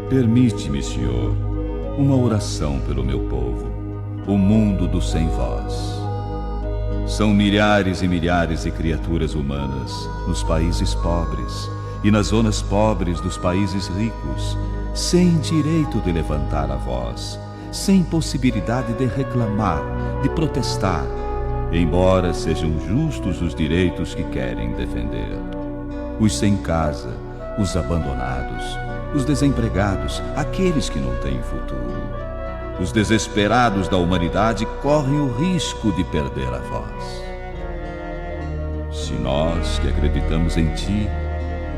Permite-me, Senhor, uma oração pelo meu povo, o mundo dos sem voz. São milhares e milhares de criaturas humanas nos países pobres e nas zonas pobres dos países ricos, sem direito de levantar a voz, sem possibilidade de reclamar, de protestar, embora sejam justos os direitos que querem defender. Os sem casa, os abandonados, os desempregados, aqueles que não têm futuro. Os desesperados da humanidade correm o risco de perder a voz. Se nós, que acreditamos em Ti,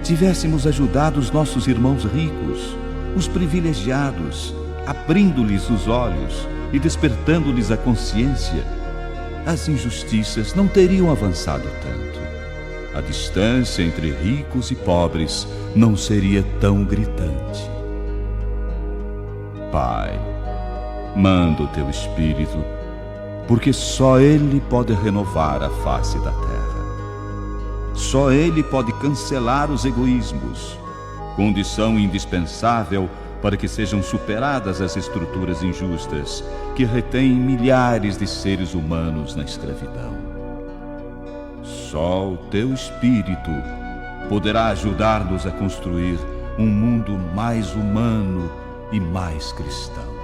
tivéssemos ajudado os nossos irmãos ricos, os privilegiados, abrindo-lhes os olhos e despertando-lhes a consciência, as injustiças não teriam avançado tanto. A distância entre ricos e pobres não seria tão gritante. Pai, manda o Teu Espírito, porque só Ele pode renovar a face da terra. Só Ele pode cancelar os egoísmos, condição indispensável para que sejam superadas as estruturas injustas que retêm milhares de seres humanos na escravidão. Só o Teu Espírito poderá ajudar-nos a construir um mundo mais humano e mais cristão.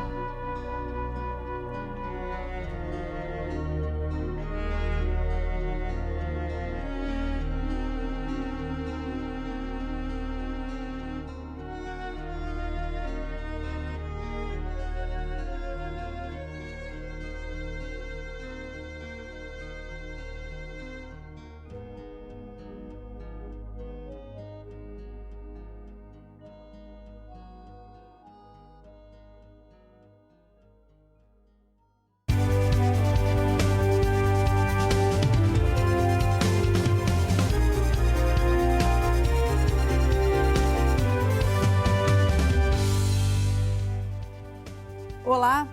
Olá,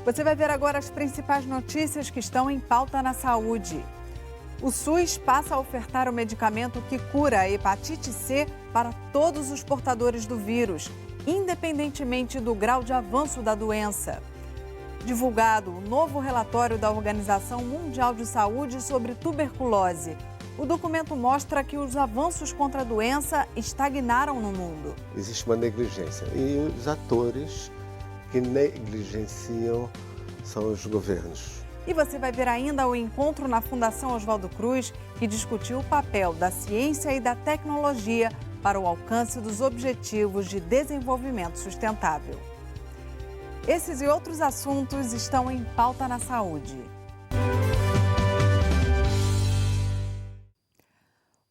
você vai ver agora as principais notícias que estão em pauta na saúde. O SUS passa a ofertar o medicamento que cura a hepatite C para todos os portadores do vírus, independentemente do grau de avanço da doença. Divulgado o novo relatório da Organização Mundial de Saúde sobre tuberculose. O documento mostra que os avanços contra a doença estagnaram no mundo. Existe uma negligência e os atores que negligenciam são os governos. E você vai ver ainda o encontro na Fundação Oswaldo Cruz, que discutiu o papel da ciência e da tecnologia para o alcance dos Objetivos de Desenvolvimento Sustentável. Esses e outros assuntos estão em pauta na saúde.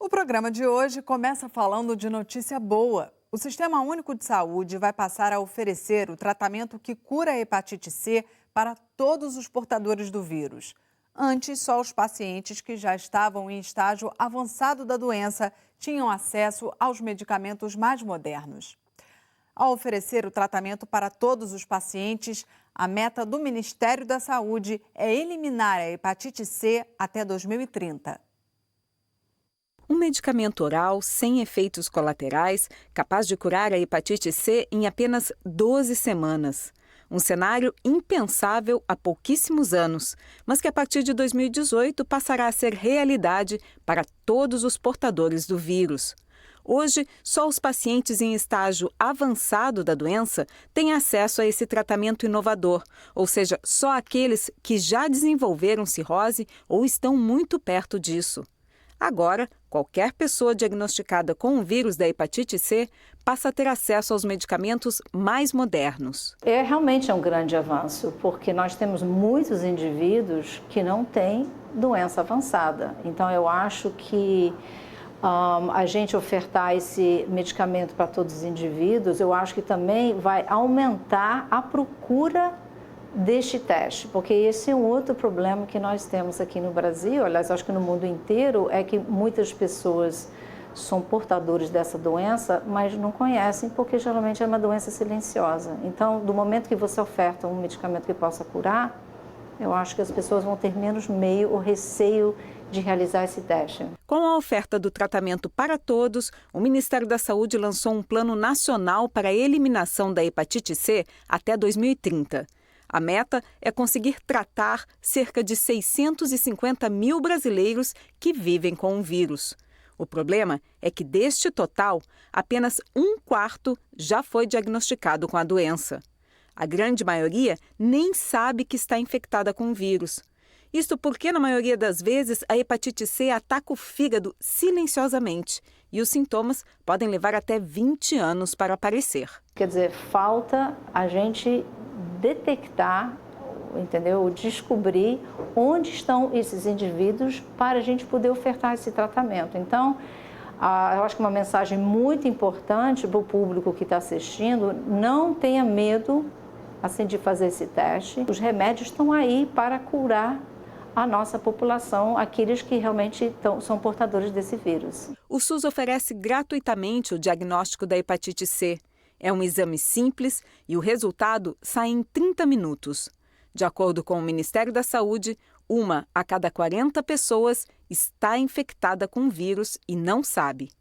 O programa de hoje começa falando de notícia boa. O Sistema Único de Saúde vai passar a oferecer o tratamento que cura a hepatite C para todos os portadores do vírus. Antes, só os pacientes que já estavam em estágio avançado da doença tinham acesso aos medicamentos mais modernos. Ao oferecer o tratamento para todos os pacientes, a meta do Ministério da Saúde é eliminar a hepatite C até 2030. Um medicamento oral sem efeitos colaterais, capaz de curar a hepatite C em apenas 12 semanas. Um cenário impensável há pouquíssimos anos, mas que a partir de 2018 passará a ser realidade para todos os portadores do vírus. Hoje, só os pacientes em estágio avançado da doença têm acesso a esse tratamento inovador, ou seja, só aqueles que já desenvolveram cirrose ou estão muito perto disso. Agora, qualquer pessoa diagnosticada com o vírus da hepatite C passa a ter acesso aos medicamentos mais modernos. Realmente é um grande avanço, porque nós temos muitos indivíduos que não têm doença avançada. Então, eu acho que a gente ofertar esse medicamento para todos os indivíduos, eu acho que também vai aumentar a procura deste teste, porque esse é um outro problema que nós temos aqui no Brasil, aliás, acho que no mundo inteiro, é que muitas pessoas são portadores dessa doença, mas não conhecem, porque geralmente é uma doença silenciosa. Então, do momento que você oferta um medicamento que possa curar, eu acho que as pessoas vão ter menos meio ou receio de realizar esse teste. Com a oferta do tratamento para todos, o Ministério da Saúde lançou um plano nacional para a eliminação da hepatite C até 2030. A meta é conseguir tratar cerca de 650 mil brasileiros que vivem com o vírus. O problema é que, deste total, apenas 1/4 já foi diagnosticado com a doença. A grande maioria nem sabe que está infectada com o vírus. Isto porque, na maioria das vezes, a hepatite C ataca o fígado silenciosamente e os sintomas podem levar até 20 anos para aparecer. Quer dizer, falta a gente detectar, entendeu? Descobrir onde estão esses indivíduos para a gente poder ofertar esse tratamento. Então, eu acho que uma mensagem muito importante para o público que está assistindo: não tenha medo assim, de fazer esse teste. Os remédios estão aí para curar a nossa população, aqueles que realmente são portadores desse vírus. O SUS oferece gratuitamente o diagnóstico da hepatite C. É um exame simples e o resultado sai em 30 minutos. De acordo com o Ministério da Saúde, 1 a cada 40 pessoas está infectada com o vírus e não sabe.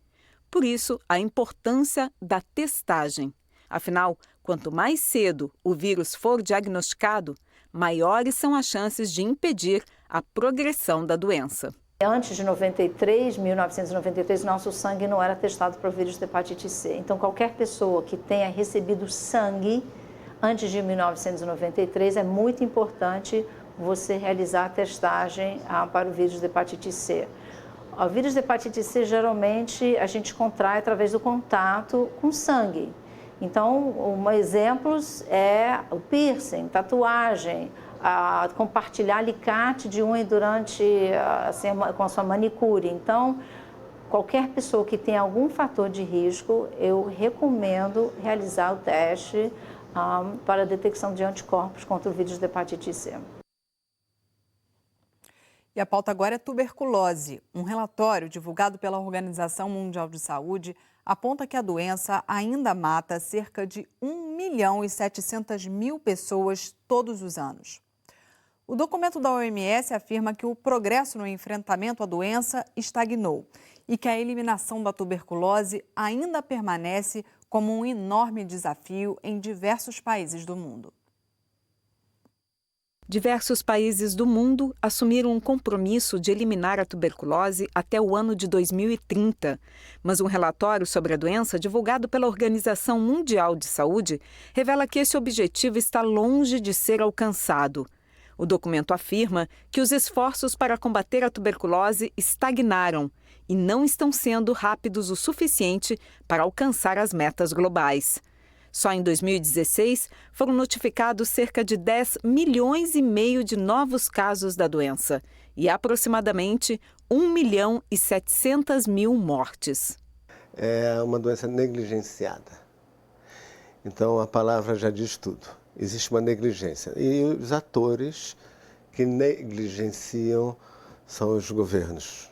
Por isso, a importância da testagem. Afinal, quanto mais cedo o vírus for diagnosticado, maiores são as chances de impedir a progressão da doença. Antes de 1993, nosso sangue não era testado para o vírus da hepatite C. Então, qualquer pessoa que tenha recebido sangue antes de 1993, é muito importante você realizar a testagem para o vírus da hepatite C. O vírus da hepatite C, geralmente, a gente contrai através do contato com sangue. Então, exemplos é o piercing, tatuagem, compartilhar alicate de unha durante assim, com a sua manicure. Então, qualquer pessoa que tenha algum fator de risco, eu recomendo realizar o teste para a detecção de anticorpos contra o vírus da hepatite C. E a pauta agora é tuberculose. Um relatório divulgado pela Organização Mundial de Saúde aponta que a doença ainda mata cerca de 1.700.000 pessoas todos os anos. O documento da OMS afirma que o progresso no enfrentamento à doença estagnou e que a eliminação da tuberculose ainda permanece como um enorme desafio em diversos países do mundo. Diversos países do mundo assumiram um compromisso de eliminar a tuberculose até o ano de 2030. Mas um relatório sobre a doença divulgado pela Organização Mundial de Saúde revela que esse objetivo está longe de ser alcançado. O documento afirma que os esforços para combater a tuberculose estagnaram e não estão sendo rápidos o suficiente para alcançar as metas globais. Só em 2016 foram notificados cerca de 10,5 milhões de novos casos da doença e aproximadamente 1.700.000 mortes. É uma doença negligenciada. Então a palavra já diz tudo. Existe uma negligência. E os atores que negligenciam são os governos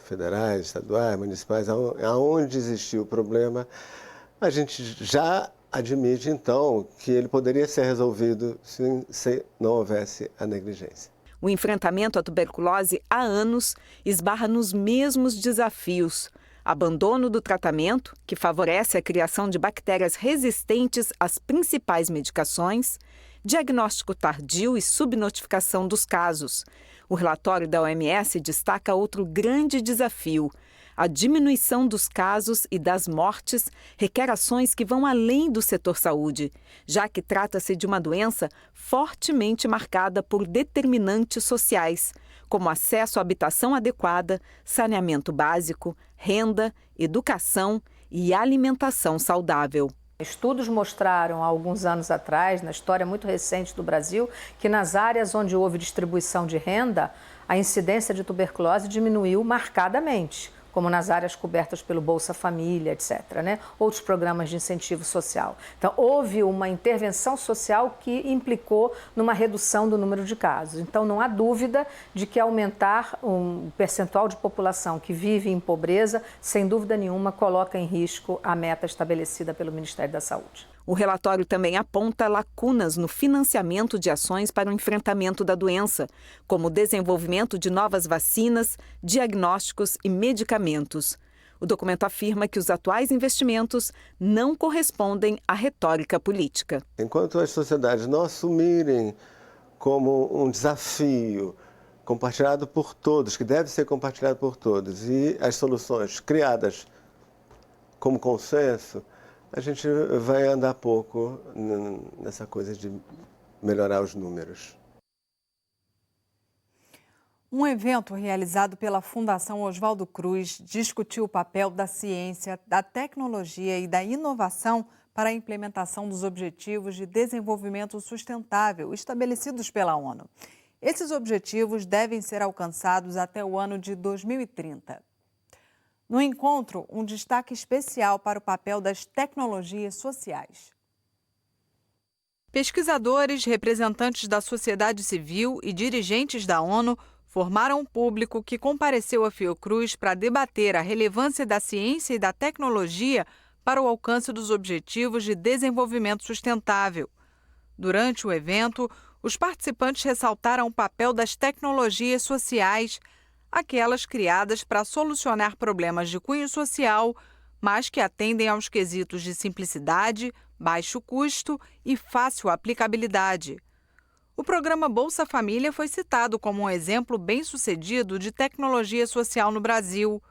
federais, estaduais, municipais. Aonde existiu o problema, a gente já admite, então, que ele poderia ser resolvido se não houvesse a negligência. O enfrentamento à tuberculose há anos esbarra nos mesmos desafios. Abandono do tratamento, que favorece a criação de bactérias resistentes às principais medicações, diagnóstico tardio e subnotificação dos casos. O relatório da OMS destaca outro grande desafio. A diminuição dos casos e das mortes requer ações que vão além do setor saúde, já que trata-se de uma doença fortemente marcada por determinantes sociais, como acesso à habitação adequada, saneamento básico, renda, educação e alimentação saudável. Estudos mostraram há alguns anos atrás, na história muito recente do Brasil, que nas áreas onde houve distribuição de renda, a incidência de tuberculose diminuiu marcadamente, como nas áreas cobertas pelo Bolsa Família, etc., né? Outros programas de incentivo social. Então, houve uma intervenção social que implicou numa redução do número de casos. Então, não há dúvida de que aumentar um percentual de população que vive em pobreza, sem dúvida nenhuma, coloca em risco a meta estabelecida pelo Ministério da Saúde. O relatório também aponta lacunas no financiamento de ações para o enfrentamento da doença, como o desenvolvimento de novas vacinas, diagnósticos e medicamentos. O documento afirma que os atuais investimentos não correspondem à retórica política. Enquanto as sociedades não assumirem como um desafio compartilhado por todos, que deve ser compartilhado por todos, e as soluções criadas como consenso, a gente vai andar pouco nessa coisa de melhorar os números. Um evento realizado pela Fundação Oswaldo Cruz discutiu o papel da ciência, da tecnologia e da inovação para a implementação dos Objetivos de Desenvolvimento Sustentável estabelecidos pela ONU. Esses objetivos devem ser alcançados até o ano de 2030. No encontro, um destaque especial para o papel das tecnologias sociais. Pesquisadores, representantes da sociedade civil e dirigentes da ONU formaram um público que compareceu à Fiocruz para debater a relevância da ciência e da tecnologia para o alcance dos Objetivos de Desenvolvimento Sustentável. Durante o evento, os participantes ressaltaram o papel das tecnologias sociais, aquelas criadas para solucionar problemas de cunho social, mas que atendem aos quesitos de simplicidade, baixo custo e fácil aplicabilidade. O programa Bolsa Família foi citado como um exemplo bem-sucedido de tecnologia social no Brasil.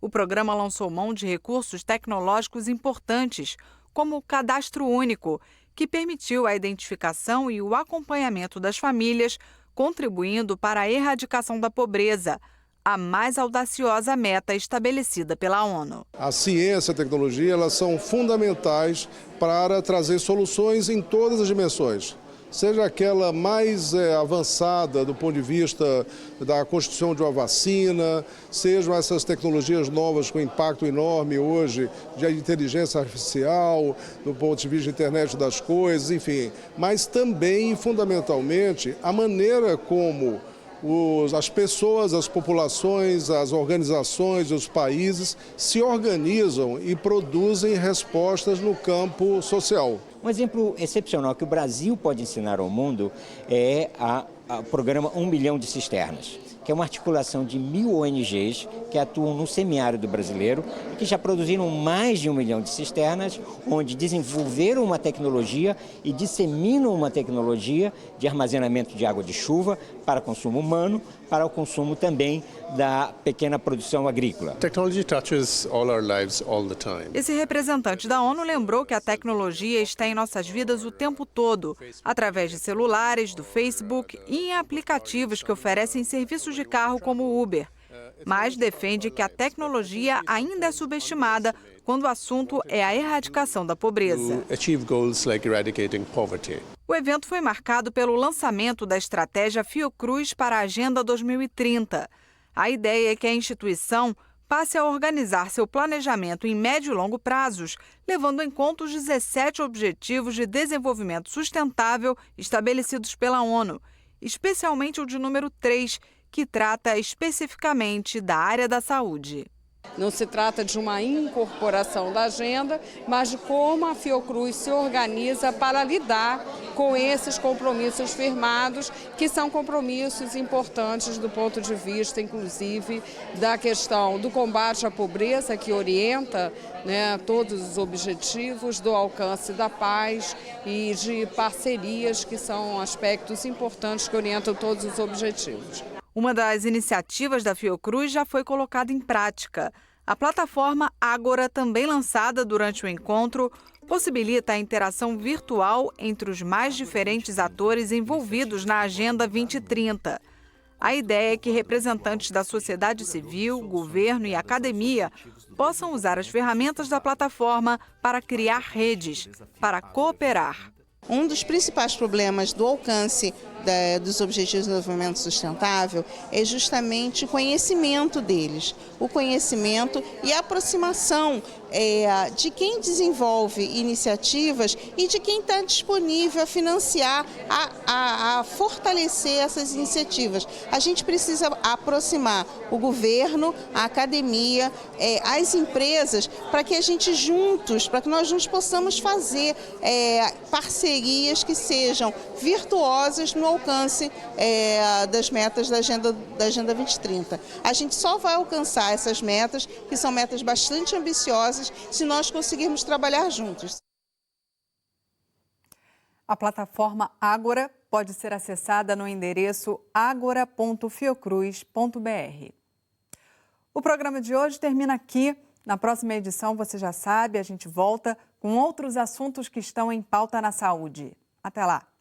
O programa lançou mão de recursos tecnológicos importantes, como o Cadastro Único, que permitiu a identificação e o acompanhamento das famílias, contribuindo para a erradicação da pobreza, a mais audaciosa meta estabelecida pela ONU. A ciência e a tecnologia, elas são fundamentais para trazer soluções em todas as dimensões. Seja aquela mais avançada do ponto de vista da construção de uma vacina, sejam essas tecnologias novas com impacto enorme hoje de inteligência artificial, do ponto de vista de internet das coisas, enfim. Mas também, fundamentalmente, a maneira como as pessoas, as populações, as organizações, os países se organizam e produzem respostas no campo social. Um exemplo excepcional que o Brasil pode ensinar ao mundo é o programa 1 milhão de cisternas, que é uma articulação de 1.000 ONGs que atuam no semiárido brasileiro e que já produziram mais de 1 milhão de cisternas, onde desenvolveram uma tecnologia e disseminam uma tecnologia de armazenamento de água de chuva para consumo humano, para o consumo também da pequena produção agrícola. Technology touches all our lives all the time. Esse representante da ONU lembrou que a tecnologia está em nossas vidas o tempo todo, através de celulares, do Facebook e em aplicativos que oferecem serviços de carro como o Uber. Mas defende que a tecnologia ainda é subestimada quando o assunto é a erradicação da pobreza. O evento foi marcado pelo lançamento da estratégia Fiocruz para a Agenda 2030. A ideia é que a instituição passe a organizar seu planejamento em médio e longo prazos, levando em conta os 17 Objetivos de Desenvolvimento Sustentável estabelecidos pela ONU, especialmente o de número 3, que trata especificamente da área da saúde. Não se trata de uma incorporação da agenda, mas de como a Fiocruz se organiza para lidar com esses compromissos firmados, que são compromissos importantes do ponto de vista, inclusive, da questão do combate à pobreza, que orienta todos os objetivos, do alcance da paz e de parcerias, que são aspectos importantes que orientam todos os objetivos. Uma das iniciativas da Fiocruz já foi colocada em prática. A plataforma Ágora, também lançada durante o encontro, possibilita a interação virtual entre os mais diferentes atores envolvidos na Agenda 2030. A ideia é que representantes da sociedade civil, governo e academia possam usar as ferramentas da plataforma para criar redes, para cooperar. Um dos principais problemas do alcance dos Objetivos de Desenvolvimento Sustentável é justamente o conhecimento deles, o conhecimento e a aproximação de quem desenvolve iniciativas e de quem está disponível a financiar, a fortalecer essas iniciativas. A gente precisa aproximar o governo, a academia, as empresas, para que a gente juntos, para que nós juntos possamos fazer parcerias que sejam virtuosas no alcance das metas da Agenda 2030. A gente só vai alcançar essas metas, que são metas bastante ambiciosas, se nós conseguirmos trabalhar juntos. A plataforma Ágora pode ser acessada no endereço agora.fiocruz.br. O programa de hoje termina aqui. Na próxima edição, você já sabe, a gente volta com outros assuntos que estão em pauta na saúde. Até lá!